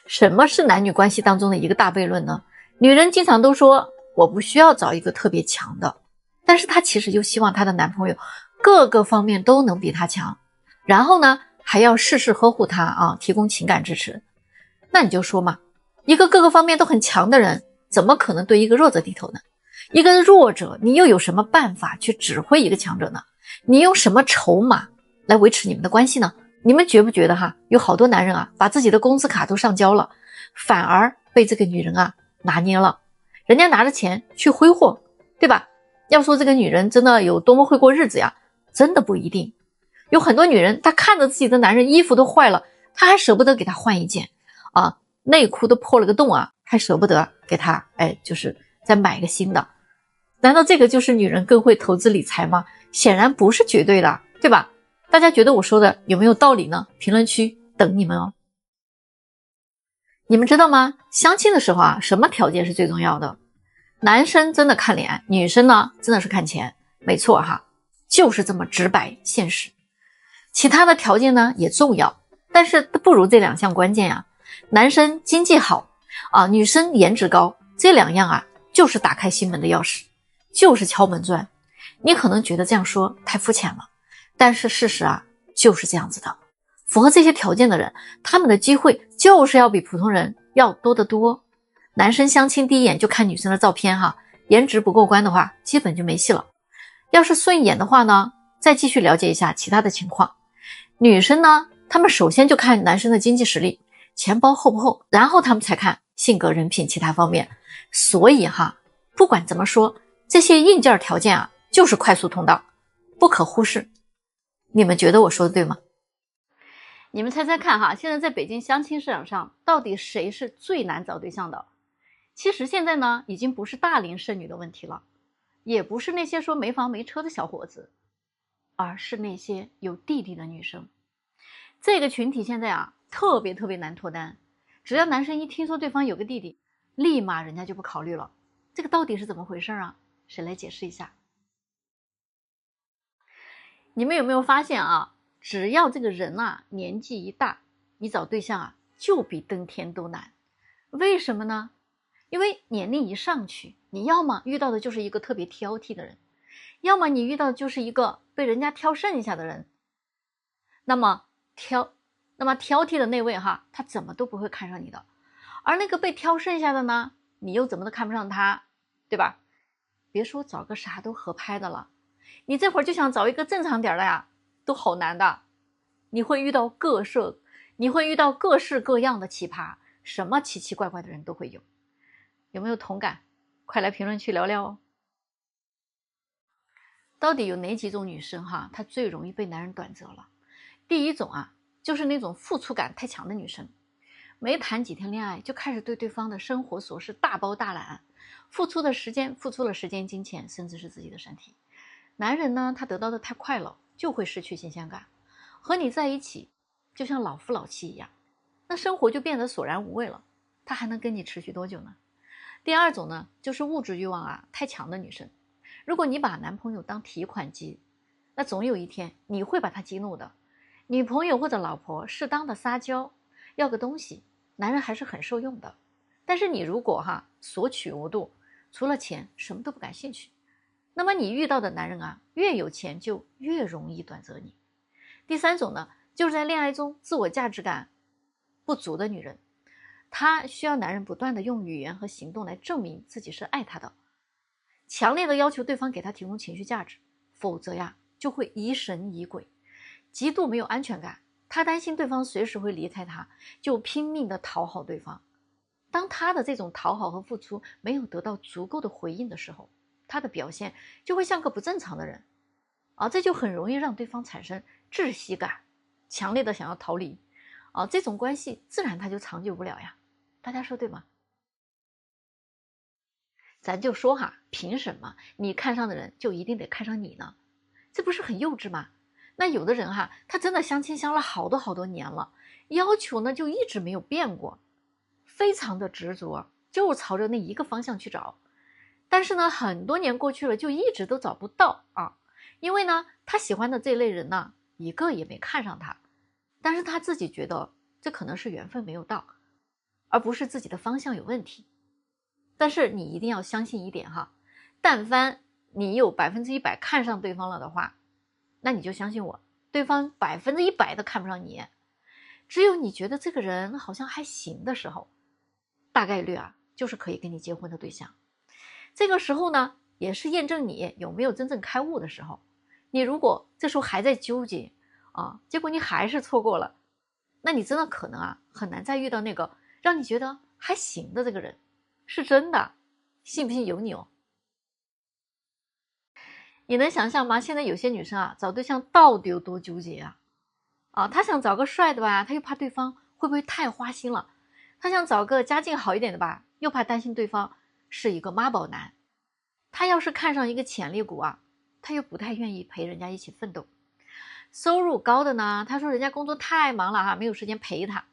什么是男女关系当中的一个大悖论呢？女人经常都说我不需要找一个特别强的，但是她其实就希望她的男朋友各个方面都能比她强，然后呢还要事事呵护她啊，提供情感支持。那你就说嘛，一个各个方面都很强的人，怎么可能对一个弱者低头呢？一个弱者，你又有什么办法去指挥一个强者呢？你用什么筹码来维持你们的关系呢？你们觉不觉得有好多男人把自己的工资卡都上交了，反而被这个女人拿捏了，人家拿着钱去挥霍，对吧？要说这个女人真的有多么会过日子呀，真的不一定。有很多女人，她看着自己的男人衣服都坏了，她还舍不得给他换一件内裤都破了个洞还舍不得给他就是再买一个新的。难道这个就是女人更会投资理财吗？显然不是绝对的，对吧？大家觉得我说的有没有道理呢？评论区等你们哦。你们知道吗？相亲的时候什么条件是最重要的？男生真的看脸，女生呢真的是看钱，没错就是这么直白现实。其他的条件呢也重要，但是不如这两项关键男生经济好女生颜值高，这两样就是打开心门的钥匙，就是敲门砖。你可能觉得这样说太肤浅了，但是事实就是这样子的。符合这些条件的人，他们的机会就是要比普通人要多得多。男生相亲第一眼就看女生的照片颜值不过关的话，基本就没戏了。要是顺眼的话呢，再继续了解一下其他的情况。女生呢，他们首先就看男生的经济实力，钱包厚不厚，然后他们才看性格、人品其他方面。所以不管怎么说，这些硬件条件就是快速通道，不可忽视。你们觉得我说的对吗？你们猜猜看现在在北京相亲市场上，到底谁是最难找对象的？其实现在呢，已经不是大龄剩女的问题了，也不是那些说没房没车的小伙子，而是那些有弟弟的女生。这个群体现在特别难脱单，只要男生一听说对方有个弟弟，立马人家就不考虑了。这个到底是怎么回事谁来解释一下？你们有没有发现只要这个人年纪一大，你找对象就比登天都难。为什么呢？因为年龄一上去，你要么遇到的就是一个特别挑剔的人，要么你遇到的就是一个被人家挑剩下的人。那么挑剔的那位他怎么都不会看上你的，而那个被挑剩下的呢，你又怎么都看不上他，对吧？别说找个啥都合拍的了，你这会儿就想找一个正常点的都好难的。你会遇到各式各样的奇葩，什么奇奇怪怪的人都会有。有没有同感？快来评论区聊聊哦。到底有哪几种女生她最容易被男人短择了？第一种就是那种付出感太强的女生，没谈几天恋爱就开始对对方的生活琐事大包大揽，付出了时间、金钱，甚至是自己的身体。男人呢，他得到的太快了，就会失去新鲜感，和你在一起就像老夫老妻一样，那生活就变得索然无味了，他还能跟你持续多久呢？第二种呢，就是物质欲望太强的女生。如果你把男朋友当提款机，那总有一天你会把他激怒的。女朋友或者老婆适当的撒娇，要个东西，男人还是很受用的。但是你如果索取无度，除了钱什么都不感兴趣，那么你遇到的男人越有钱就越容易短择你。第三种呢，就是在恋爱中自我价值感不足的女人，她需要男人不断的用语言和行动来证明自己是爱她的，强烈的要求对方给她提供情绪价值，否则就会疑神疑鬼，极度没有安全感。她担心对方随时会离开她，就拼命的讨好对方。当她的这种讨好和付出没有得到足够的回应的时候，她的表现就会像个不正常的人这就很容易让对方产生窒息感，强烈的想要逃离这种关系自然它就长久不了呀。大家说对吗？咱就说凭什么你看上的人就一定得看上你呢？这不是很幼稚吗？那有的人他真的相亲相了好多年了，要求呢就一直没有变过，非常的执着，就朝着那一个方向去找。但是呢，很多年过去了，就一直都找不到因为呢，他喜欢的这类人呢，一个也没看上他，但是他自己觉得这可能是缘分没有到。而不是自己的方向有问题。但是你一定要相信一点哈，但凡你有100%看上对方了的话，那你就相信我，对方100%的看不上你。只有你觉得这个人好像还行的时候，大概率就是可以跟你结婚的对象。这个时候呢，也是验证你有没有真正开悟的时候。你如果这时候还在纠结结果你还是错过了，那你真的可能很难再遇到那个让你觉得还行的这个人，是真的，信不信由你哦。你能想象吗？现在有些女生找对象到底有多纠结她想找个帅的吧，她又怕对方会不会太花心了；她想找个家境好一点的吧，又怕担心对方是一个妈宝男；她要是看上一个潜力股她又不太愿意陪人家一起奋斗。收入高的呢，她说人家工作太忙了没有时间陪她。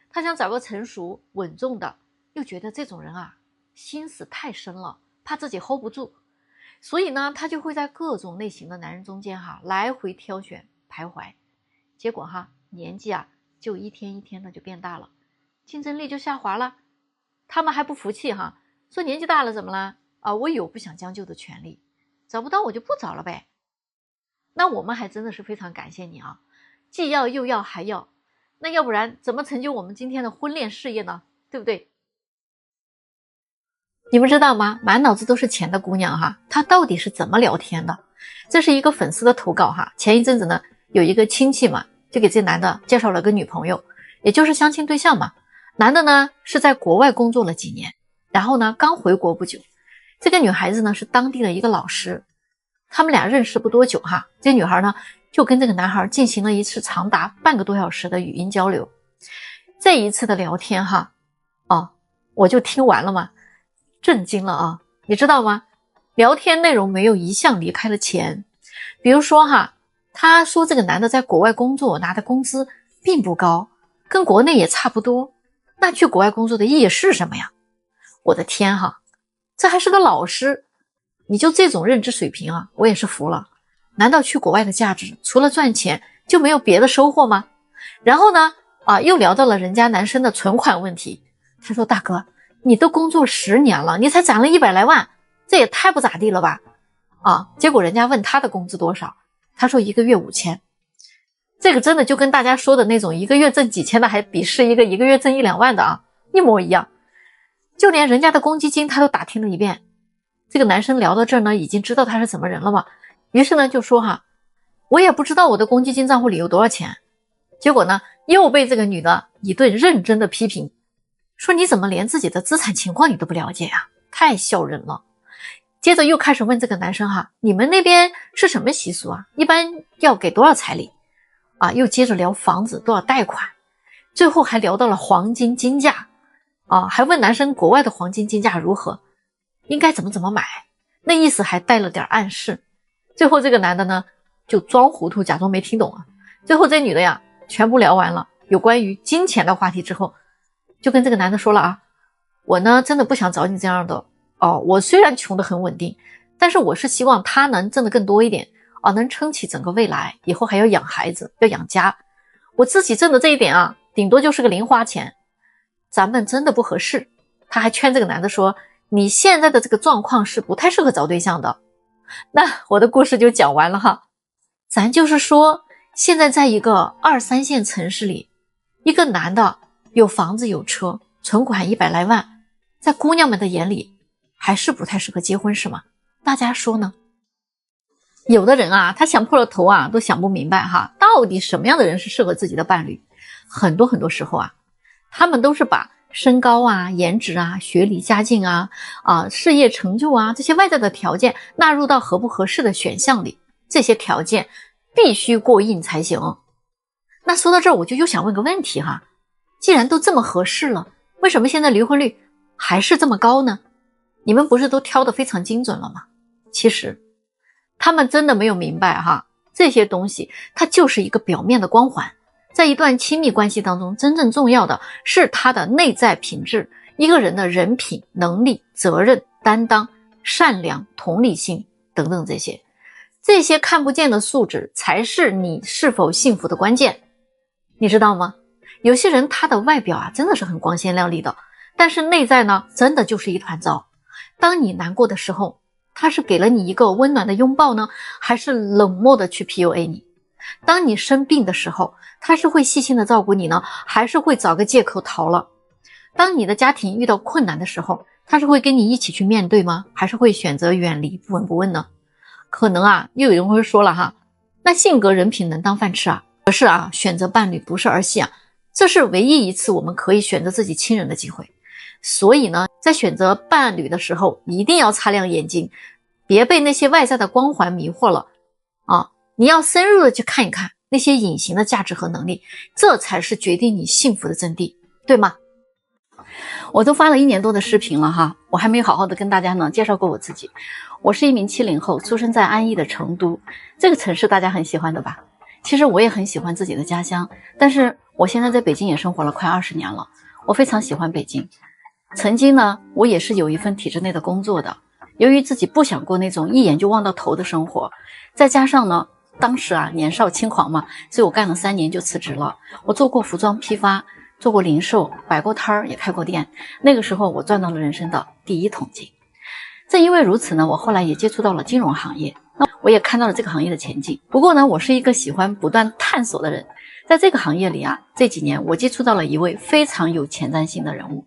她想找个成熟稳重的，又觉得这种人心思太深了，怕自己 hold 不住。所以呢，她就会在各种类型的男人中间来回挑选徘徊。结果年纪就一天一天的就变大了，竞争力就下滑了。他们还不服气说年纪大了怎么了我有不想将就的权利，找不到我就不找了呗。那我们还真的是非常感谢你既要又要还要，那要不然怎么成就我们今天的婚恋事业呢？对不对？你们知道吗？满脑子都是钱的姑娘她到底是怎么聊天的？这是一个粉丝的投稿前一阵子呢，有一个亲戚嘛，就给这男的介绍了个女朋友，也就是相亲对象嘛。男的呢是在国外工作了几年，然后呢刚回国不久。这个女孩子呢是当地的一个老师，他们俩认识不多久这女孩呢就跟这个男孩进行了一次长达半个多小时的语音交流。这一次的聊天我就听完了嘛，震惊了你知道吗？聊天内容没有一项离开了钱。比如说他说这个男的在国外工作拿的工资并不高，跟国内也差不多，那去国外工作的意义是什么呀？我的天这还是个老师，你就这种认知水平我也是服了。难道去国外的价值除了赚钱就没有别的收获吗？然后呢又聊到了人家男生的存款问题。他说大哥，你都工作10年了，你才攒了100来万，这也太不咋地了吧结果人家问他的工资多少，他说1个月5000。这个真的就跟大家说的那种1个月挣几千的还比是一个1个月挣1-2万的一模一样。就连人家的公积金他都打听了一遍。这个男生聊到这儿呢，已经知道他是什么人了嘛，于是呢就说我也不知道我的公积金账户里有多少钱。结果呢又被这个女的一顿认真的批评，说你怎么连自己的资产情况你都不了解太笑人了。接着又开始问这个男生你们那边是什么习俗一般要给多少彩礼又接着聊房子多少贷款，最后还聊到了黄金金价还问男生国外的黄金金价如何，应该怎么买，那意思还带了点暗示。最后这个男的呢就装糊涂假装没听懂最后这女的全部聊完了有关于金钱的话题之后，就跟这个男的说了我呢真的不想找你这样的我虽然穷得很稳定，但是我是希望他能挣得更多一点能撑起整个未来，以后还要养孩子要养家，我自己挣的这一点顶多就是个零花钱，咱们真的不合适。他还劝这个男的说，你现在的这个状况是不太适合找对象的。那我的故事就讲完了咱就是说现在在一个2、3线城市里，一个男的有房子有车，存款100来万，在姑娘们的眼里还是不太适合结婚是吗？大家说呢？有的人他想破了头都想不明白到底什么样的人是适合自己的伴侣。很多时候他们都是把身高颜值学历家境事业成就这些外在的条件纳入到合不合适的选项里，这些条件必须过硬才行。那说到这儿，我就又想问个问题既然都这么合适了，为什么现在离婚率还是这么高呢？你们不是都挑得非常精准了吗？其实他们真的没有明白这些东西它就是一个表面的光环，在一段亲密关系当中，真正重要的是他的内在品质，一个人的人品、能力、责任、担当、善良、同理心等等，这些看不见的素质才是你是否幸福的关键，你知道吗？有些人他的外表啊真的是很光鲜亮丽的，但是内在呢真的就是一团糟。当你难过的时候，他是给了你一个温暖的拥抱呢，还是冷漠的去 PUA 你？当你生病的时候，他是会细心的照顾你呢，还是会找个借口逃了？当你的家庭遇到困难的时候，他是会跟你一起去面对吗？还是会选择远离，不闻不问呢？可能啊，又有人会说了哈，那性格人品能当饭吃啊？可是啊，选择伴侣不是儿戏啊，这是唯一一次我们可以选择自己亲人的机会。所以呢，在选择伴侣的时候，一定要擦亮眼睛，别被那些外在的光环迷惑了啊！你要深入的去看一看那些隐形的价值和能力，这才是决定你幸福的真谛，对吗？我都发了1年多的视频了哈，我还没有好好的跟大家呢介绍过我自己。我是一名70后，出生在安逸的成都，这个城市大家很喜欢的吧？其实我也很喜欢自己的家乡，但是我现在在北京也生活了快20年了，我非常喜欢北京。曾经呢，我也是有一份体制内的工作的，由于自己不想过那种一眼就望到头的生活，再加上呢，当时啊年少轻狂嘛，所以我干了3年就辞职了。我做过服装批发，做过零售，摆过摊儿，也开过店。那个时候我赚到了人生的第1桶金。正因为如此呢，我后来也接触到了金融行业，那我也看到了这个行业的前景。不过呢，我是一个喜欢不断探索的人，在这个行业里啊，这几年我接触到了一位非常有前瞻性的人物。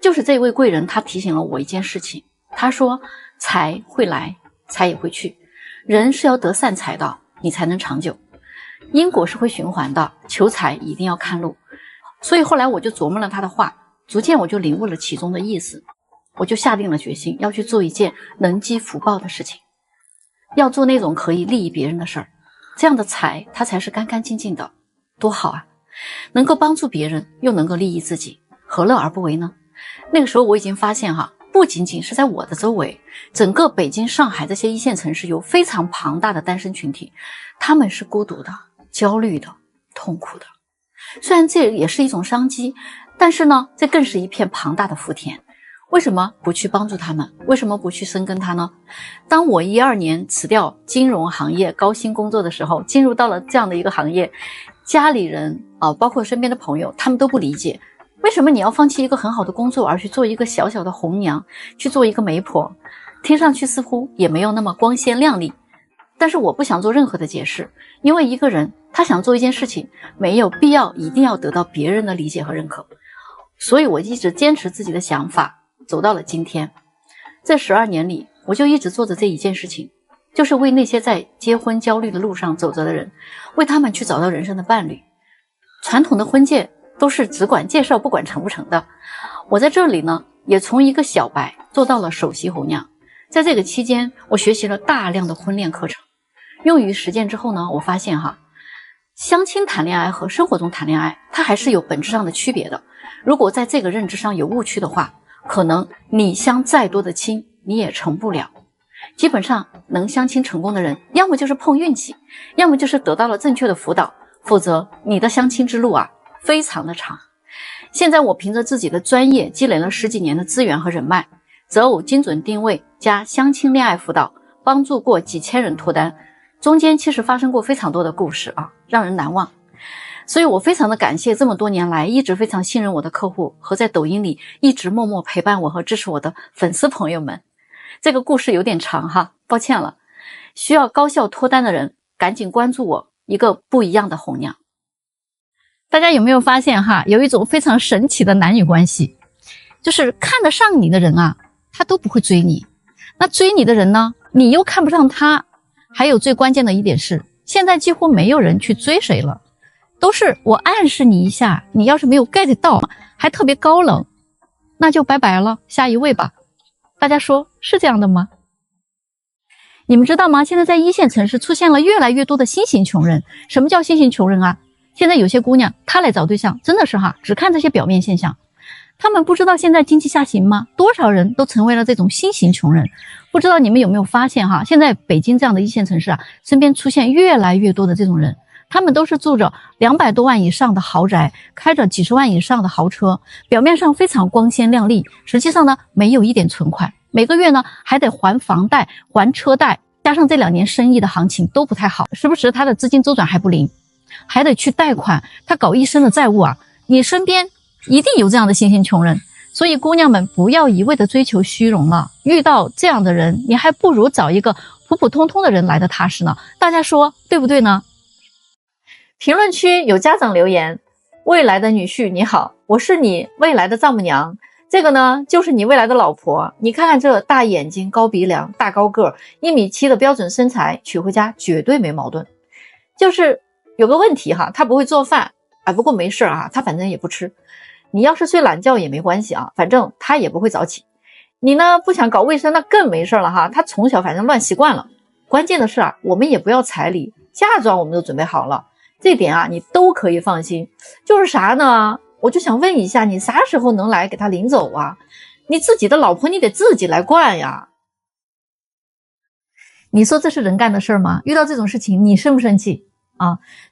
就是这位贵人，他提醒了我一件事情。他说，财会来，财也会去，人是要得善财的，你才能长久。因果是会循环的，求财一定要看路。所以后来我就琢磨了他的话，逐渐我就领悟了其中的意思，我就下定了决心要去做一件能积福报的事情，要做那种可以利益别人的事儿。这样的财，它才是干干净净的，多好啊！能够帮助别人，又能够利益自己，何乐而不为呢？那个时候我已经发现哈，不仅仅是在我的周围，整个北京、上海这些1线城市有非常庞大的单身群体，他们是孤独的、焦虑的、痛苦的。虽然这也是一种商机，但是呢，这更是一片庞大的福田。为什么不去帮助他们？为什么不去深耕它呢？当我12年辞掉金融行业高薪工作的时候，进入到了这样的一个行业，家里人包括身边的朋友，他们都不理解。为什么你要放弃一个很好的工作，而去做一个小小的红娘，去做一个媒婆？听上去似乎也没有那么光鲜亮丽。但是我不想做任何的解释，因为一个人他想做一件事情，没有必要一定要得到别人的理解和认可。所以我一直坚持自己的想法，走到了今天。这12年里，我就一直做着这一件事情，就是为那些在结婚焦虑的路上走着的人，为他们去找到人生的伴侣。传统的婚介都是只管介绍不管成不成的，我在这里呢，也从一个小白做到了首席红娘。在这个期间，我学习了大量的婚恋课程，用于实践之后呢，我发现相亲谈恋爱和生活中谈恋爱，它还是有本质上的区别的。如果在这个认知上有误区的话，可能你相再多的亲，你也成不了。基本上能相亲成功的人，要么就是碰运气，要么就是得到了正确的辅导，否则你的相亲之路非常的长。现在我凭着自己的专业，积累了10几年的资源和人脉，择偶精准定位加相亲恋爱辅导，帮助过几千人脱单，中间其实发生过非常多的故事让人难忘。所以我非常的感谢这么多年来一直非常信任我的客户，和在抖音里一直默默陪伴我和支持我的粉丝朋友们。这个故事有点长抱歉了。需要高效脱单的人赶紧关注我，一个不一样的红娘。大家有没有发现有一种非常神奇的男女关系，就是看得上你的人他都不会追你，那追你的人呢，你又看不上他。还有最关键的一点是，现在几乎没有人去追谁了，都是我暗示你一下，你要是没有 get 到，还特别高冷，那就拜拜了，下一位吧。大家说是这样的吗？你们知道吗？现在在1线城市出现了越来越多的新型穷人。什么叫新型穷人现在有些姑娘她来找对象，真的是只看这些表面现象。他们不知道现在经济下行吗？多少人都成为了这种新型穷人。不知道你们有没有发现现在北京这样的1线城市身边出现越来越多的这种人。他们都是住着200多万以上的豪宅，开着几十万以上的豪车，表面上非常光鲜亮丽，实际上呢没有一点存款，每个月呢还得还房贷还车贷，加上这2年生意的行情都不太好，时不时他的资金周转还不灵，还得去贷款，他搞一身的债务你身边一定有这样的新兴穷人，所以姑娘们不要一味的追求虚荣了，遇到这样的人，你还不如找一个普普通通的人来的踏实呢。大家说对不对呢？评论区有家长留言，未来的女婿你好，我是你未来的丈母娘，这个呢就是你未来的老婆，你看看这大眼睛高鼻梁大高个1.7米的标准身材，娶回家绝对没矛盾。就是有个问题哈，他不会做饭不过没事啊，他反正也不吃，你要是睡懒觉也没关系啊，反正他也不会早起。你呢不想搞卫生那更没事了哈，他从小反正乱习惯了。关键的是我们也不要彩礼，嫁妆我们都准备好了，这点你都可以放心。就是啥呢，我就想问一下，你啥时候能来给他领走啊？你自己的老婆你得自己来惯呀。你说这是人干的事吗？遇到这种事情你生不生气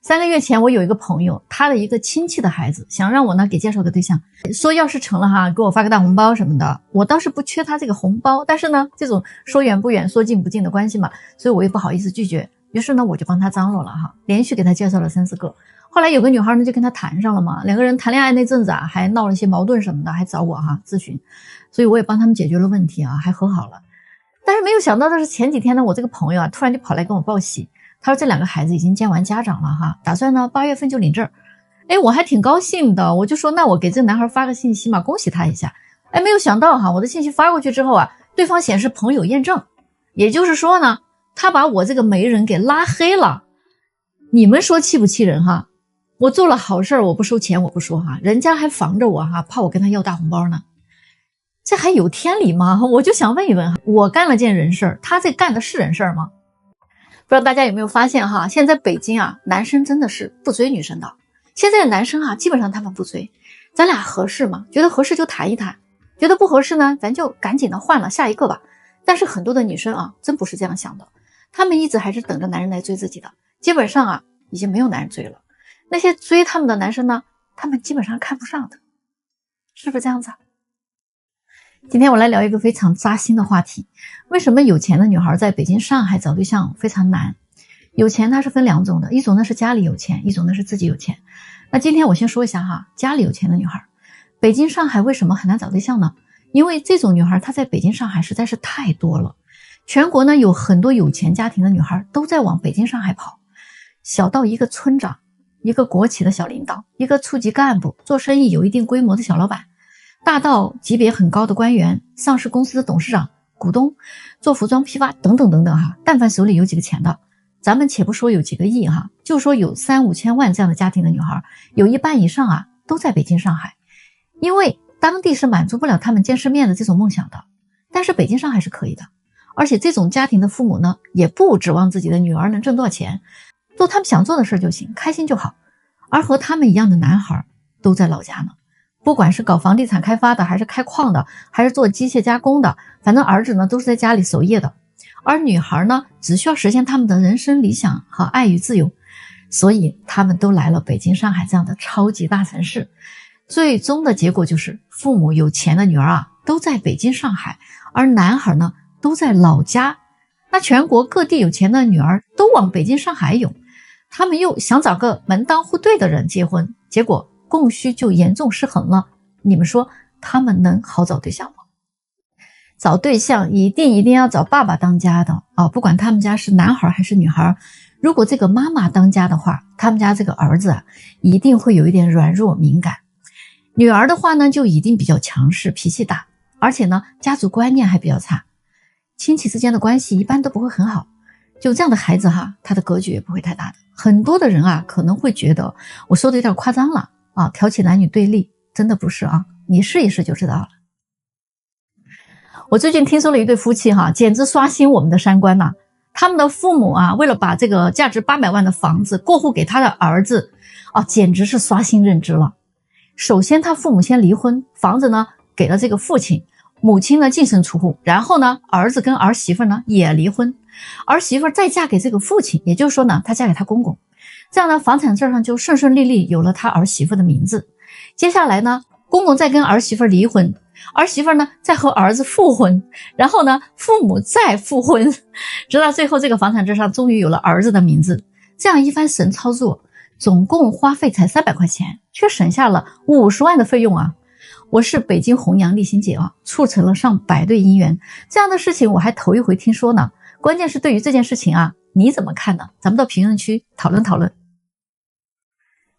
？3个月前我有一个朋友，他的一个亲戚的孩子想让我呢给介绍个对象，说要是成了给我发个大红包什么的。我倒是不缺他这个红包，但是呢这种说远不远说近不近的关系嘛，所以我也不好意思拒绝。于是呢我就帮他张罗了连续给他介绍了3、4个。后来有个女孩呢就跟他谈上了嘛，两个人谈恋爱那阵子还闹了一些矛盾什么的，还找我咨询，所以我也帮他们解决了问题还和好了。但是没有想到的是，前几天呢我这个朋友突然就跑来跟我报喜，他说这2个孩子已经见完家长了打算呢8月份就领证。我还挺高兴的，我就说那我给这个男孩发个信息嘛，恭喜他一下。没有想到我的信息发过去之后对方显示朋友验证，也就是说呢他把我这个媒人给拉黑了。你们说气不气人我做了好事我不收钱我不说人家还防着我怕我跟他要大红包呢，这还有天理吗？我就想问一问我干了件人事，他这干的是人事吗？不知道大家有没有发现现在北京男生真的是不追女生的。现在的男生基本上他们不追，咱俩合适吗？觉得合适就谈一谈，觉得不合适呢咱就赶紧的换了下一个吧。但是很多的女生真不是这样想的，她们一直还是等着男人来追自己的，基本上已经没有男人追了。那些追他们的男生呢，他们基本上看不上的，是不是这样子今天我来聊一个非常扎心的话题，为什么有钱的女孩在北京上海找对象非常难？有钱它是分2种的，一种呢是家里有钱，一种呢是自己有钱。那今天我先说一下家里有钱的女孩，北京上海为什么很难找对象呢？因为这种女孩她在北京上海实在是太多了，全国呢有很多有钱家庭的女孩都在往北京上海跑，小到一个村长，一个国企的小领导，一个处级干部，做生意有一定规模的小老板，大到级别很高的官员，上市公司的董事长、股东，做服装批发等等等等但凡手里有几个钱的，咱们且不说有几个亿就说有3、5千万这样的家庭的女孩，有一半以上都在北京上海。因为当地是满足不了他们见世面的这种梦想的，但是北京上海是可以的。而且这种家庭的父母呢，也不指望自己的女儿能挣多少钱，做他们想做的事就行，开心就好。而和他们一样的男孩都在老家呢，不管是搞房地产开发的，还是开矿的，还是做机械加工的，反正儿子呢都是在家里守夜的。而女孩呢，只需要实现他们的人生理想和爱与自由，所以他们都来了北京、上海这样的超级大城市。最终的结果就是父母有钱的女儿都在北京、上海，而男孩呢都在老家。那全国各地有钱的女儿都往北京、上海涌，他们又想找个门当户对的人结婚，结果供需就严重失衡了。你们说他们能好找对象吗？找对象一定要找爸爸当家的不管他们家是男孩还是女孩，如果这个妈妈当家的话，他们家这个儿子一定会有一点软弱敏感。女儿的话呢，就一定比较强势，脾气大，而且呢家族观念还比较差，亲戚之间的关系一般都不会很好。就这样的孩子他的格局也不会太大的。很多的人可能会觉得我说的有点夸张了挑起男女对立，真的不是你试一试就知道了。我最近听说了一对夫妻简直刷新我们的三观呐。他们的父母为了把这个价值800万的房子过户给他的儿子简直是刷新认知了。首先他父母先离婚，房子呢给了这个父亲，母亲呢净身出户，然后呢儿子跟儿媳妇呢也离婚，儿媳妇再嫁给这个父亲，也就是说呢她嫁给他公公，这样呢房产证上就顺顺利利有了他儿媳妇的名字。接下来呢公公再跟儿媳妇离婚，儿媳妇呢再和儿子复婚，然后呢父母再复婚，直到最后这个房产证上终于有了儿子的名字。这样一番神操作，总共花费才300块钱，却省下了50万的费用啊！我是北京红娘立新姐啊，促成了上百对姻缘，这样的事情我还头一回听说呢。关键是对于这件事情啊，你怎么看呢？咱们到评论区讨论讨论。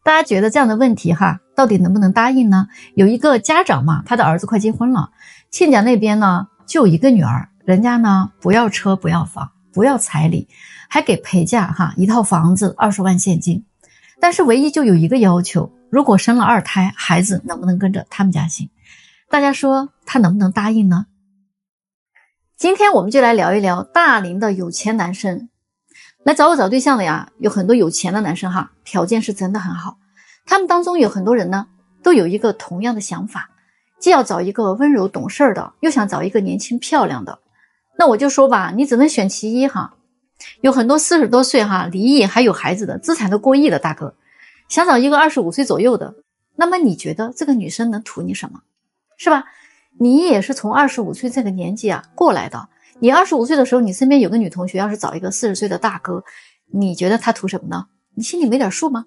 大家觉得这样的问题哈，到底能不能答应呢？有一个家长嘛，他的儿子快结婚了，亲家那边呢就一个女儿，人家呢不要车不要房不要彩礼，还给陪嫁哈一套房子20万现金，但是唯一就有一个要求，如果生了2胎，孩子能不能跟着他们家姓？大家说他能不能答应呢？今天我们就来聊一聊大龄的有钱男生。来找我找对象的呀，有很多有钱的男生哈，条件是真的很好。他们当中有很多人呢，都有一个同样的想法，既要找一个温柔懂事的，又想找一个年轻漂亮的。那我就说吧，你只能选其一哈。有很多40多岁哈，离异还有孩子的，资产都过亿的大哥，想找一个25岁左右的，那么你觉得这个女生能图你什么？是吧？你也是从25岁这个年纪啊过来的。你25岁的时候，你身边有个女同学要是找一个40岁的大哥，你觉得他图什么呢？你心里没点数吗？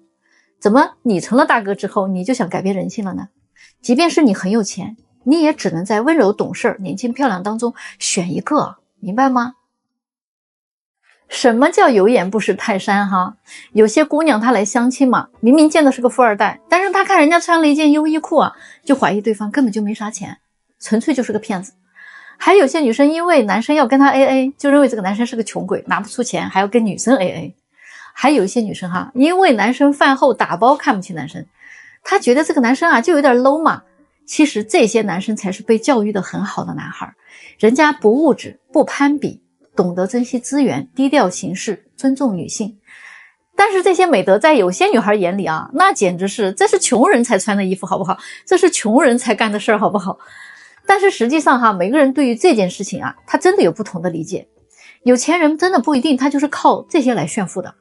怎么你成了大哥之后，你就想改变人性了呢？即便是你很有钱，你也只能在温柔懂事、年轻漂亮当中选一个，明白吗？什么叫有眼不识泰山哈？有些姑娘她来相亲嘛，明明见的是个富二代，但是她看人家穿了一件优衣库啊，就怀疑对方根本就没啥钱，纯粹就是个骗子。还有些女生因为男生要跟她 AA， 就认为这个男生是个穷鬼，拿不出钱还要跟女生 AA。还有一些女生哈，因为男生饭后打包看不起男生，她觉得这个男生啊就有点 low 嘛。其实这些男生才是被教育的很好的男孩，人家不物质不攀比，懂得珍惜资源，低调行事，尊重女性。但是这些美德在有些女孩眼里啊，那简直是这是穷人才穿的衣服好不好？这是穷人才干的事儿好不好？但是实际上哈，每个人对于这件事情啊，他真的有不同的理解。有钱人真的不一定他就是靠这些来炫富的，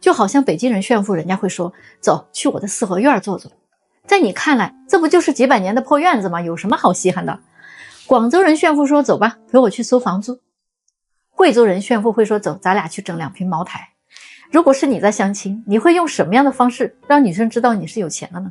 就好像北京人炫富，人家会说走去我的四合院坐坐，在你看来这不就是几百年的破院子吗？有什么好稀罕的？广州人炫富说走吧，陪我去搜房租。贵州人炫富会说走，咱俩去整2瓶茅台。如果是你在相亲，你会用什么样的方式让女生知道你是有钱的呢？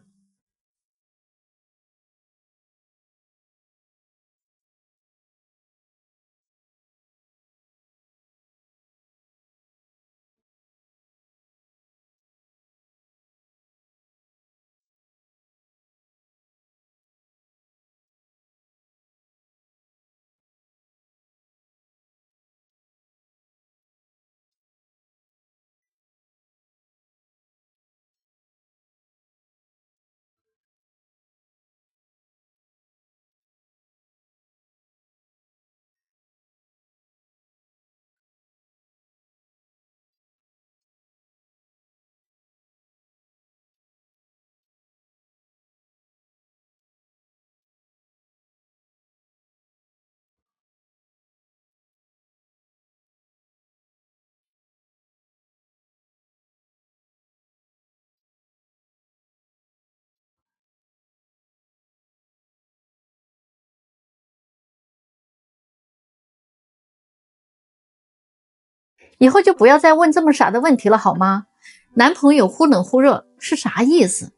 以后就不要再问这么傻的问题了好吗？男朋友忽冷忽热是啥意思？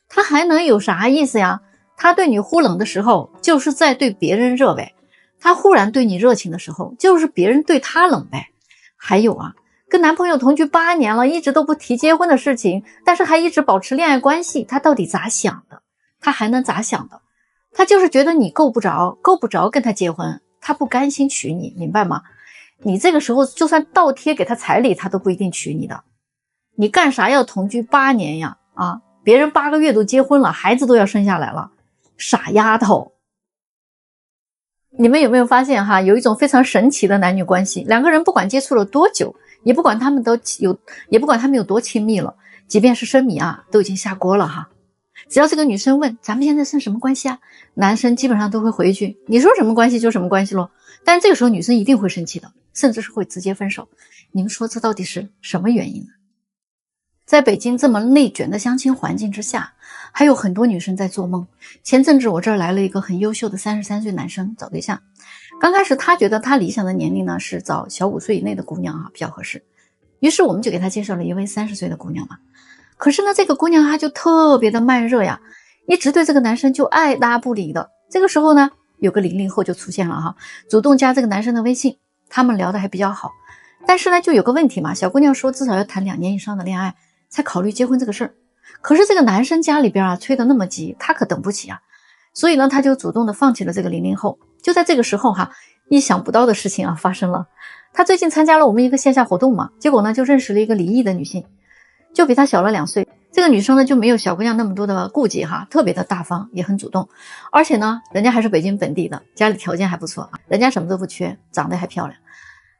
他还能有啥意思呀？他对你忽冷的时候，就是在对别人热呗。他忽然对你热情的时候，就是别人对他冷呗。还有啊，跟男朋友同居8年了，一直都不提结婚的事情，但是还一直保持恋爱关系，他到底咋想的？他还能咋想的？他就是觉得你够不着跟他结婚，他不甘心娶你，明白吗？你这个时候就算倒贴给他彩礼，他都不一定娶你的。你干啥要同居8年呀？啊，别人8个月都结婚了，孩子都要生下来了，傻丫头。你们有没有发现哈，有一种非常神奇的男女关系，两个人不管接触了多久，也不管他们有多亲密了，即便是生米啊，都已经下锅了哈。只要这个女生问咱们现在是什么关系啊，男生基本上都会回一句你说什么关系就什么关系咯。但是这个时候女生一定会生气的，甚至是会直接分手。你们说这到底是什么原因呢？在北京这么内卷的相亲环境之下，还有很多女生在做梦。前阵子我这儿来了一个很优秀的33岁男生找对象，刚开始他觉得他理想的年龄呢是找小5岁以内的姑娘啊比较合适，于是我们就给他介绍了一位30岁的姑娘嘛。可是呢，这个姑娘她就特别的慢热呀，一直对这个男生就爱搭不理的。这个时候呢，有个00后就出现了哈，主动加这个男生的微信，他们聊得还比较好。但是呢，就有个问题嘛，小姑娘说至少要谈2年以上的恋爱才考虑结婚这个事儿。可是这个男生家里边啊催得那么急，他可等不起啊，所以呢，他就主动的放弃了这个00后。就在这个时候哈，意想不到的事情啊发生了。他最近参加了我们一个线下活动嘛，结果呢就认识了一个离异的女性，就比他小了2岁。这个女生呢就没有小姑娘那么多的顾忌哈，特别的大方，也很主动。而且呢，人家还是北京本地的，家里条件还不错，人家什么都不缺，长得还漂亮。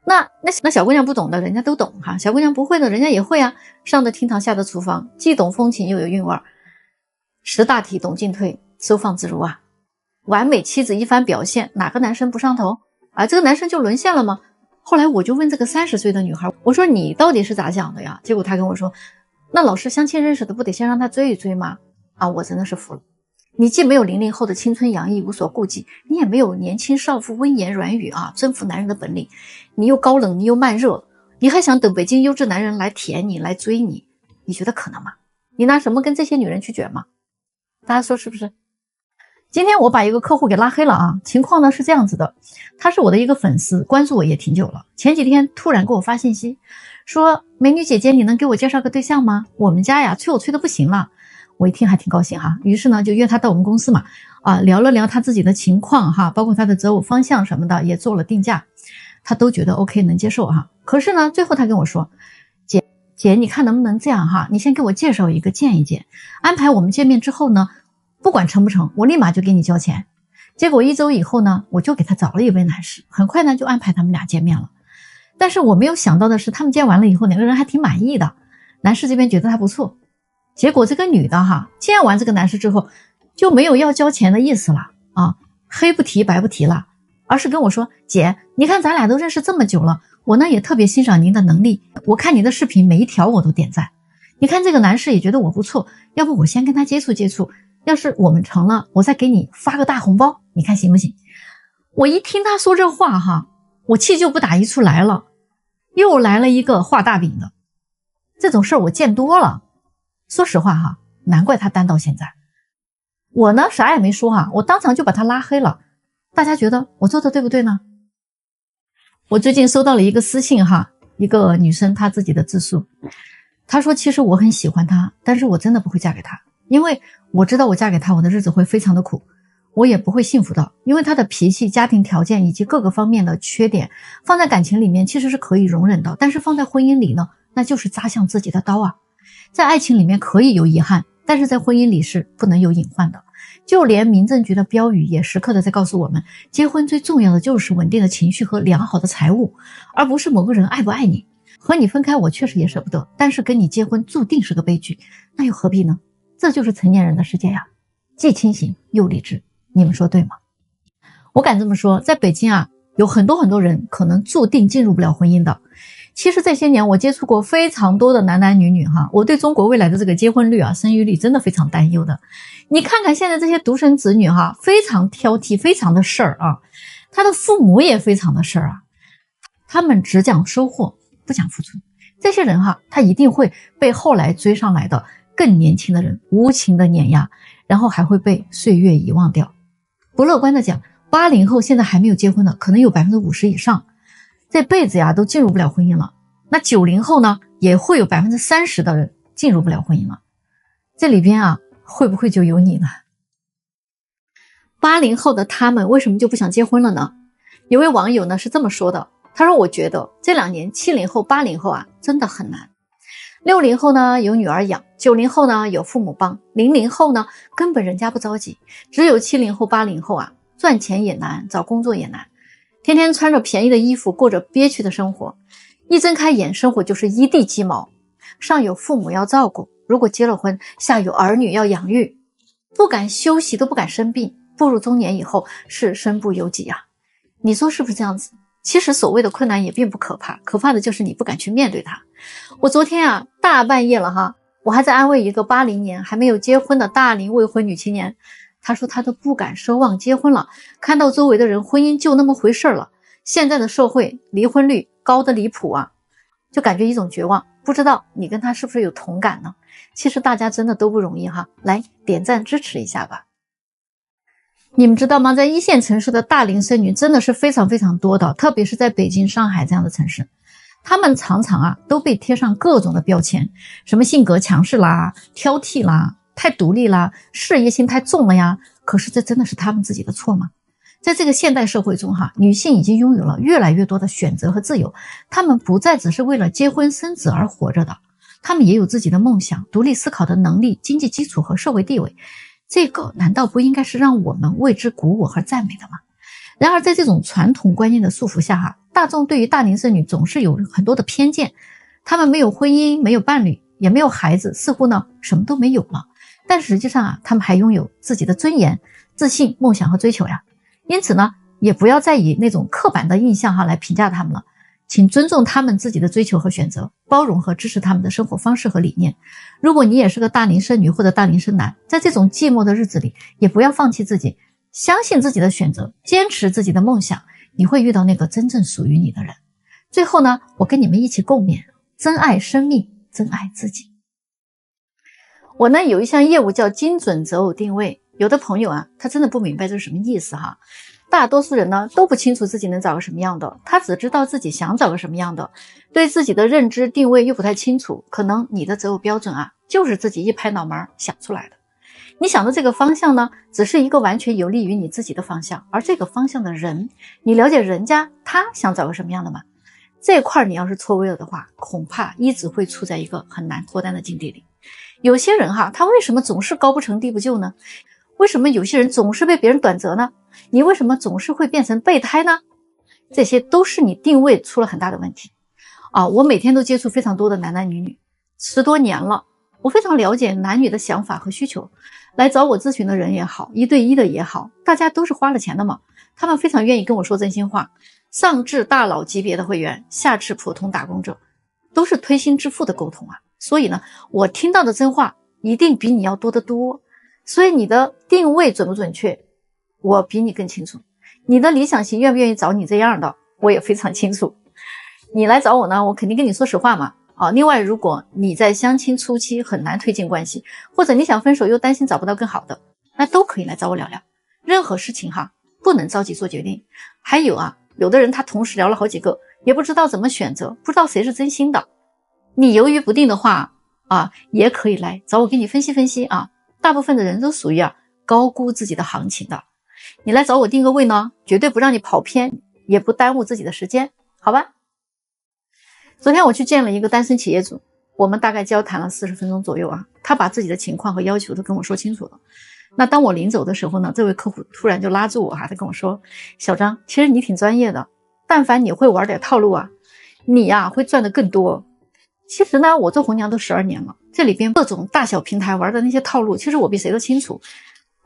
那小姑娘不懂的，人家都懂哈；小姑娘不会的，人家也会啊。上的厅堂，下的厨房，既懂风情又有韵味儿，识大体，懂进退，收放自如啊。完美妻子一番表现，哪个男生不上头啊？这个男生就沦陷了吗？后来我就问这个30岁的女孩，我说你到底是咋想的呀？结果她跟我说，那老师相亲认识的不得先让他追一追吗？啊，我真的是服了。你既没有00后的青春洋溢无所顾忌，你也没有年轻少妇温言软语啊征服男人的本领，你又高冷，你又慢热，你还想等北京优质男人来舔你来追你，你觉得可能吗？你拿什么跟这些女人去卷吗？大家说是不是？今天我把一个客户给拉黑了啊，情况呢是这样子的，他是我的一个粉丝，关注我也挺久了，前几天突然给我发信息说，美女姐姐你能给我介绍个对象吗？我们家呀催我催得不行了。我一听还挺高兴哈，于是呢就约他到我们公司嘛，聊了聊他自己的情况哈，包括他的择偶方向什么的，也做了定价，他都觉得 OK 能接受哈。可是呢，最后他跟我说，姐你看能不能这样哈，你先给我介绍一个见一见，安排我们见面之后呢，不管成不成，我立马就给你交钱。结果1周以后呢，我就给他找了一位男士，很快呢就安排他们俩见面了。但是我没有想到的是，他们见完了以后，2个人还挺满意的，男士这边觉得他不错。结果这个女的哈，见完这个男士之后就没有要交钱的意思了啊，黑不提白不提了，而是跟我说，姐你看咱俩都认识这么久了，我呢也特别欣赏您的能力，我看你的视频每一条我都点赞，你看这个男士也觉得我不错，要不我先跟他接触接触，要是我们成了，我再给你发个大红包，你看行不行？我一听他说这话哈，我气就不打一处来了，又来了一个画大饼的，这种事儿我见多了。说实话哈，难怪他单到现在。我呢啥也没说哈，我当场就把他拉黑了。大家觉得我做的对不对呢？我最近收到了一个私信哈，一个女生她自己的自述，她说其实我很喜欢他，但是我真的不会嫁给他，因为我知道我嫁给他我的日子会非常的苦，我也不会幸福的，因为他的脾气、家庭条件以及各个方面的缺点放在感情里面其实是可以容忍的，但是放在婚姻里呢，那就是扎向自己的刀啊。在爱情里面可以有遗憾，但是在婚姻里是不能有隐患的。就连民政局的标语也时刻的在告诉我们，结婚最重要的就是稳定的情绪和良好的财务，而不是某个人爱不爱你。和你分开我确实也舍不得，但是跟你结婚注定是个悲剧，那又何必呢？这就是成年人的世界呀，既清醒又理智，你们说对吗？我敢这么说，在北京啊，有很多人可能注定进入不了婚姻的。其实这些年我接触过非常多的男女哈，我对中国未来的这个结婚率啊、生育率真的非常担忧的。你看看现在这些独生子女哈，非常挑剔，非常的事儿啊，他的父母也非常的事儿啊，他们只讲收获，不讲付出。这些人哈，他一定会被后来追上来的更年轻的人无情的碾压，然后还会被岁月遗忘掉。不乐观的讲，80后现在还没有结婚的可能有 50% 以上，这辈子呀都进入不了婚姻了。那90后呢，也会有 30% 的人进入不了婚姻了。这里边啊，会不会就有你呢？80后的他们为什么就不想结婚了呢？有位网友呢是这么说的，他说我觉得这2年70后80后啊真的很难。60后呢有女儿养，90后呢有父母帮，00后呢根本人家不着急，只有70后80后啊，赚钱也难，找工作也难，天天穿着便宜的衣服，过着憋屈的生活，一睁开眼生活就是一地鸡毛，上有父母要照顾，如果结了婚，下有儿女要养育，不敢休息都不敢生病，步入中年以后是身不由己啊。你说是不是这样子？其实所谓的困难也并不可怕，可怕的就是你不敢去面对它。我昨天啊大半夜了哈，我还在安慰一个80年还没有结婚的大龄未婚女青年，她说她都不敢奢望结婚了，看到周围的人婚姻就那么回事了，现在的社会离婚率高得离谱啊，就感觉一种绝望。不知道你跟他是不是有同感呢？其实大家真的都不容易哈，来点赞支持一下吧。你们知道吗？在一线城市的大龄剩女真的是非常非常多的，特别是在北京、上海这样的城市，她们常常都被贴上各种的标签，什么性格强势啦、挑剔啦、太独立啦、事业心太重了呀。可是这真的是她们自己的错吗？在这个现代社会中女性已经拥有了越来越多的选择和自由，她们不再只是为了结婚生子而活着的，她们也有自己的梦想、独立思考的能力、经济基础和社会地位。这个难道不应该是让我们为之鼓舞和赞美的吗？然而在这种传统观念的束缚下大众对于大龄剩女总是有很多的偏见，她们没有婚姻，没有伴侣，也没有孩子，似乎呢什么都没有了。但实际上她们还拥有自己的尊严、自信、梦想和追求呀。因此呢，也不要再以那种刻板的印象来评价她们了，请尊重她们自己的追求和选择，包容和支持她们的生活方式和理念。如果你也是个大龄剩女或者大龄剩男，在这种寂寞的日子里，也不要放弃自己，相信自己的选择，坚持自己的梦想，你会遇到那个真正属于你的人。最后呢，我跟你们一起共勉，珍爱生命，珍爱自己。我呢有一项业务叫精准择偶定位，有的朋友他真的不明白这是什么意思大多数人呢都不清楚自己能找个什么样的，他只知道自己想找个什么样的，对自己的认知定位又不太清楚。可能你的择偶标准就是自己一拍脑门想出来的。你想的这个方向呢，只是一个完全有利于你自己的方向，而这个方向的人，你了解人家他想找个什么样的吗？这块你要是错位了的话，恐怕一直会处在一个很难脱单的境地里。有些人他为什么总是高不成低不就呢？为什么有些人总是被别人短择呢？你为什么总是会变成备胎呢？这些都是你定位出了很大的问题我每天都接触非常多的男男女女，10多年了，我非常了解男女的想法和需求。来找我咨询的人也好，1对1的也好，大家都是花了钱的嘛，他们非常愿意跟我说真心话。上至大佬级别的会员，下至普通打工者，都是推心置腹的沟通所以呢，我听到的真话一定比你要多得多。所以你的定位准不准确，我比你更清楚。你的理想型愿不愿意找你这样的，我也非常清楚。你来找我呢，我肯定跟你说实话嘛。另外，如果你在相亲初期很难推进关系，或者你想分手又担心找不到更好的，那都可以来找我聊聊。任何事情不能着急做决定。还有有的人他同时聊了好几个，也不知道怎么选择，不知道谁是真心的。你犹豫不定的话也可以来找我给你分析分析大部分的人都属于高估自己的行情的。你来找我定个位呢，绝对不让你跑偏，也不耽误自己的时间，好吧？昨天我去见了一个单身企业主，我们大概交谈了40分钟左右他把自己的情况和要求都跟我说清楚了。那当我临走的时候呢，这位客户突然就拉住我他跟我说，小张，其实你挺专业的，但凡你会玩点套路你会赚得更多。其实呢，我做红娘都12年了，这里边各种大小平台玩的那些套路，其实我比谁都清楚。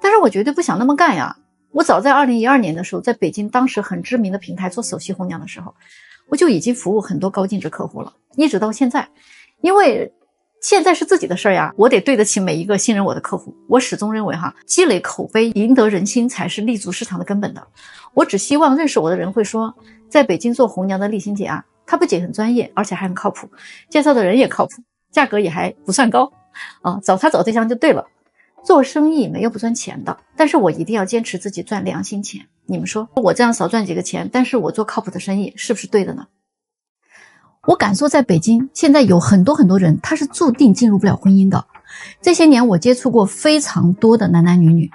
但是我绝对不想那么干呀。我早在2012年的时候，在北京当时很知名的平台做首席红娘的时候，我就已经服务很多高净值客户了，一直到现在。因为现在是自己的事儿我得对得起每一个信任我的客户。我始终认为积累口碑、赢得人心才是立足市场的根本的。我只希望认识我的人会说，在北京做红娘的丽欣姐她不仅很专业，而且还很靠谱，介绍的人也靠谱，价格也还不算高找她找对象就对了。做生意没有不赚钱的，但是我一定要坚持自己赚良心钱。你们说我这样少赚几个钱，但是我做靠谱的生意，是不是对的呢？我敢说在北京现在有很多人他是注定进入不了婚姻的。这些年我接触过非常多的男男女女，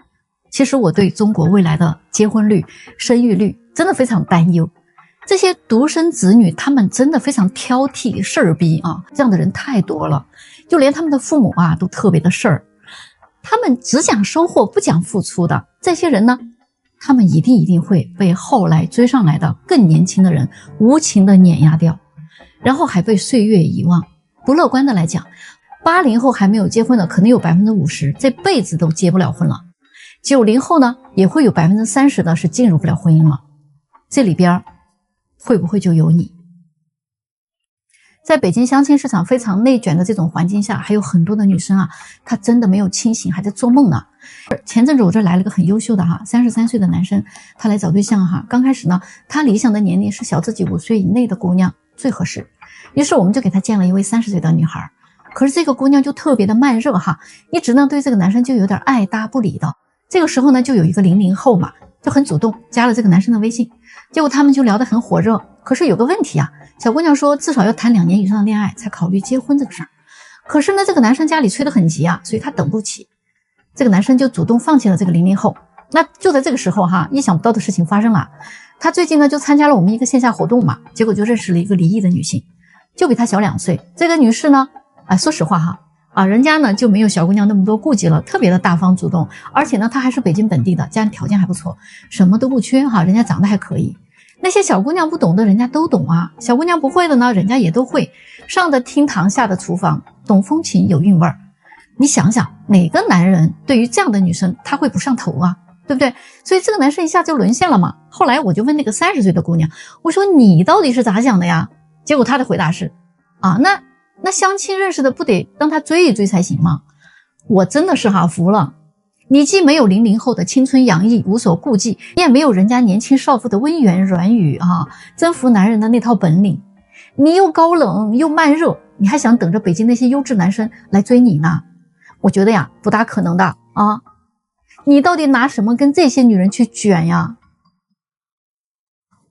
其实我对中国未来的结婚率、生育率真的非常担忧。这些独生子女他们真的非常挑剔事儿逼这样的人太多了，就连他们的父母都特别的事儿。他们只讲收获不讲付出的这些人呢，他们一定会被后来追上来的更年轻的人无情的碾压掉，然后还被岁月遗忘。不乐观的来讲，80后还没有结婚的可能有 50% 这辈子都结不了婚了，90后呢也会有 30% 的是进入不了婚姻了。这里边会不会就有你？在北京相亲市场非常内卷的这种环境下，还有很多的女生她真的没有清醒，还在做梦呢。前阵子我这来了个很优秀的33岁的男生，他来找对象刚开始呢，他理想的年龄是小自己5岁以内的姑娘，最合适。于是我们就给他见了一位30岁的女孩，可是这个姑娘就特别的慢热哈，一直呢对这个男生就有点爱搭不理的。这个时候呢，就有一个00后嘛，就很主动加了这个男生的微信，结果他们就聊得很火热。可是有个问题啊，小姑娘说至少要谈2年以上的恋爱才考虑结婚这个事儿。可是呢，这个男生家里催得很急啊，所以他等不起。这个男生就主动放弃了这个00后。那就在这个时候哈，意想不到的事情发生了。他最近呢就参加了我们一个线下活动嘛，结果就认识了一个离异的女性，就比他小2岁。这个女士呢，说实话哈，人家呢就没有小姑娘那么多顾忌了，特别的大方主动，而且呢她还是北京本地的，家里条件还不错，什么都不缺哈，人家长得还可以。那些小姑娘不懂的人家都懂啊，小姑娘不会的呢人家也都会，上的厅堂下的厨房，懂风情有韵味儿。你想想哪个男人对于这样的女生他会不上头啊，对不对？所以这个男生一下就沦陷了嘛。后来我就问那个30岁的姑娘，我说你到底是咋想的呀？结果她的回答是那相亲认识的不得让他追一追才行吗？我真的是服了。你既没有00后的青春洋溢无所顾忌，你也没有人家年轻少妇的温言软语征服男人的那套本领，你又高冷又慢热，你还想等着北京那些优质男生来追你呢？我觉得呀不大可能的啊！你到底拿什么跟这些女人去卷呀？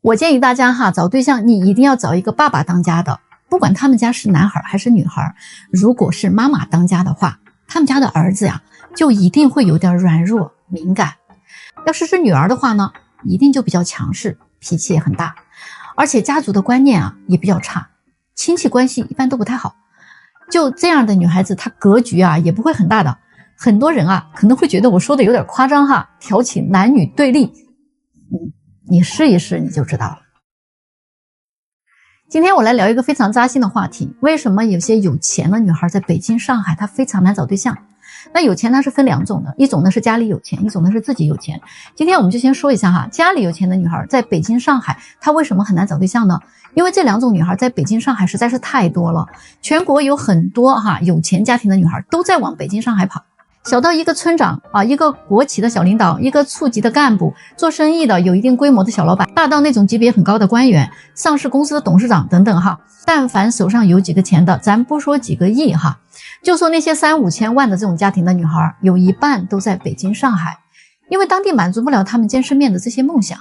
我建议大家找对象你一定要找一个爸爸当家的，不管他们家是男孩还是女孩，如果是妈妈当家的话，他们家的儿子呀就一定会有点软弱敏感。要是女儿的话呢，一定就比较强势，脾气也很大，而且家族的观念也比较差，亲戚关系一般都不太好。就这样的女孩子她格局也不会很大的。很多人可能会觉得我说的有点夸张挑起男女对立，你试一试你就知道了。今天我来聊一个非常扎心的话题，为什么有些有钱的女孩在北京上海她非常难找对象？那有钱它是分2种的，一种呢是家里有钱，一种呢是自己有钱。今天我们就先说一下家里有钱的女孩在北京上海她为什么很难找对象呢？因为这2种女孩在北京上海实在是太多了，全国有很多有钱家庭的女孩都在往北京上海跑，小到一个村长一个国企的小领导，一个处级的干部，做生意的有一定规模的小老板，大到那种级别很高的官员，上市公司的董事长等等但凡手上有几个钱的，咱不说几个亿就说那些3-5千万的这种家庭的女孩，有一半都在北京上海，因为当地满足不了他们见世面的这些梦想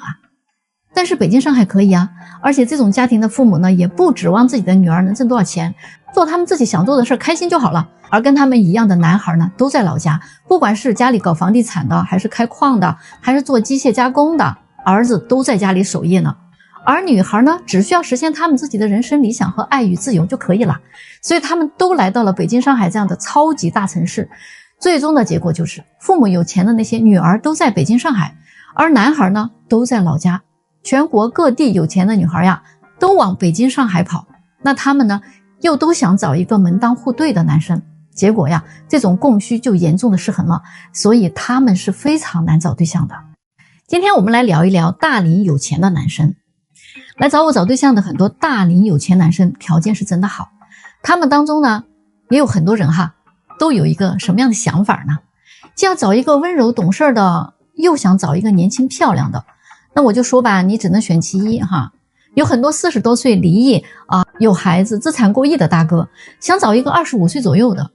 但是北京上海可以而且这种家庭的父母呢，也不指望自己的女儿能挣多少钱，做他们自己想做的事，开心就好了。而跟他们一样的男孩呢，都在老家，不管是家里搞房地产的，还是开矿的，还是做机械加工的，儿子都在家里守夜呢。而女孩呢，只需要实现他们自己的人生理想和爱与自由就可以了。所以他们都来到了北京、上海这样的超级大城市，最终的结果就是父母有钱的那些女儿都在北京、上海，而男孩呢都在老家。全国各地有钱的女孩都往北京、上海跑，那他们呢又都想找一个门当户对的男生，结果这种供需就严重的失衡了，所以他们是非常难找对象的。今天我们来聊一聊大龄有钱的男生。来找我找对象的很多大龄有钱男生条件是真的好，他们当中呢也有很多人都有一个什么样的想法呢？既要找一个温柔懂事的，又想找一个年轻漂亮的。那我就说吧，你只能选其一有很多40多岁离异有孩子资产过亿的大哥，想找一个25岁左右的。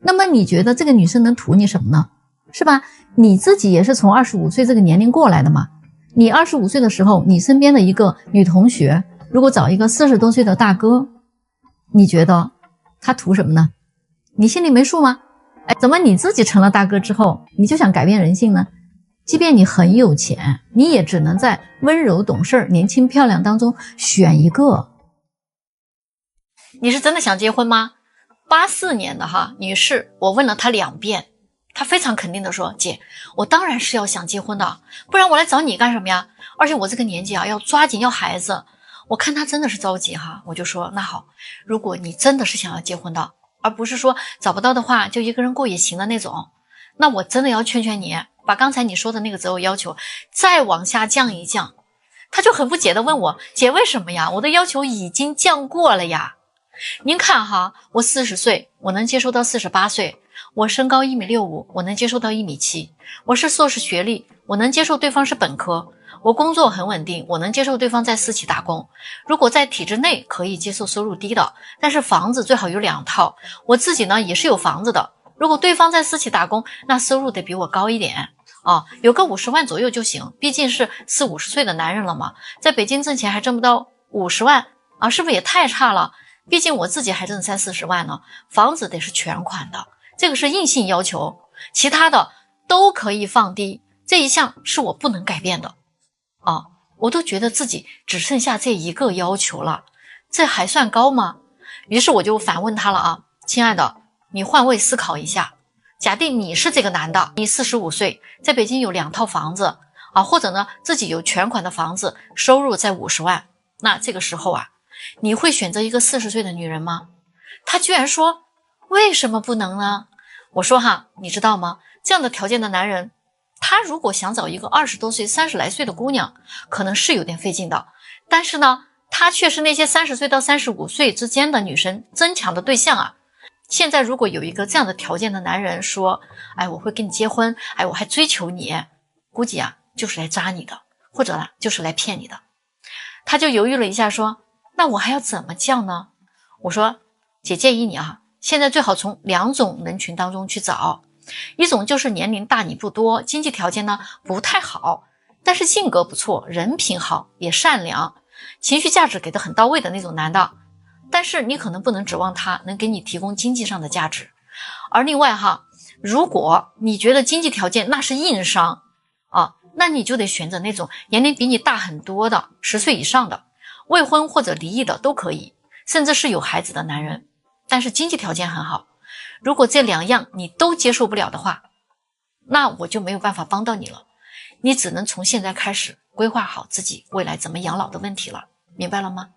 那么你觉得这个女生能图你什么呢？是吧？你自己也是从25岁这个年龄过来的嘛。你25岁的时候，你身边的一个女同学如果找一个40多岁的大哥，你觉得他图什么呢？你心里没数吗？怎么你自己成了大哥之后，你就想改变人性呢？即便你很有钱，你也只能在温柔懂事、年轻漂亮当中选一个。你是真的想结婚吗？84年的女士，我问了她2遍，她非常肯定的说，姐，我当然是要想结婚的，不然我来找你干什么呀？而且我这个年纪要抓紧要孩子。我看她真的是着急我就说，那好，如果你真的是想要结婚的，而不是说找不到的话就一个人过也行的那种，那我真的要劝劝你，把刚才你说的那个择偶要求再往下降一降。他就很不解的问我，姐，为什么呀？我的要求已经降过了呀。您看我40岁，我能接受到48岁，我身高1.65米，我能接受到1.7米，我是硕士学历，我能接受对方是本科，我工作很稳定，我能接受对方在私企打工。如果在体制内可以接受收入低的，但是房子最好有2套，我自己呢也是有房子的。如果对方在私企打工，那收入得比我高一点啊，有个50万左右就行，毕竟是40、50岁的男人了嘛，在北京挣钱还挣不到50万啊，是不是也太差了？毕竟我自己还挣30、40万呢，房子得是全款的，这个是硬性要求，其他的都可以放低，这一项是我不能改变的啊，我都觉得自己只剩下这一个要求了，这还算高吗？于是我就反问他了啊，亲爱的，你换位思考一下，假定你是这个男的，你45岁，在北京有2套房子啊，或者呢自己有全款的房子，收入在50万，那这个时候啊，你会选择一个40岁的女人吗？他居然说为什么不能呢？我说哈，你知道吗？这样的条件的男人，他如果想找一个20多岁、30来岁的姑娘，可能是有点费劲的，但是呢，他却是那些30岁到35岁之间的女生争抢的对象啊。现在如果有一个这样的条件的男人说，哎，我会跟你结婚，哎，我还追求你，估计啊就是来扎你的，或者呢就是来骗你的。他就犹豫了一下说，那我还要怎么叫呢？我说，姐建议你啊，现在最好从2种人群当中去找，一种就是年龄大你不多，经济条件呢不太好，但是性格不错，人品好，也善良，情绪价值给的很到位的那种男的，但是你可能不能指望他能给你提供经济上的价值。而另外哈，如果你觉得经济条件那是硬伤啊，那你就得选择那种年龄比你大很多的，10岁以上的，未婚或者离异的都可以，甚至是有孩子的男人，但是经济条件很好。如果这2样你都接受不了的话，那我就没有办法帮到你了，你只能从现在开始规划好自己未来怎么养老的问题了，明白了吗？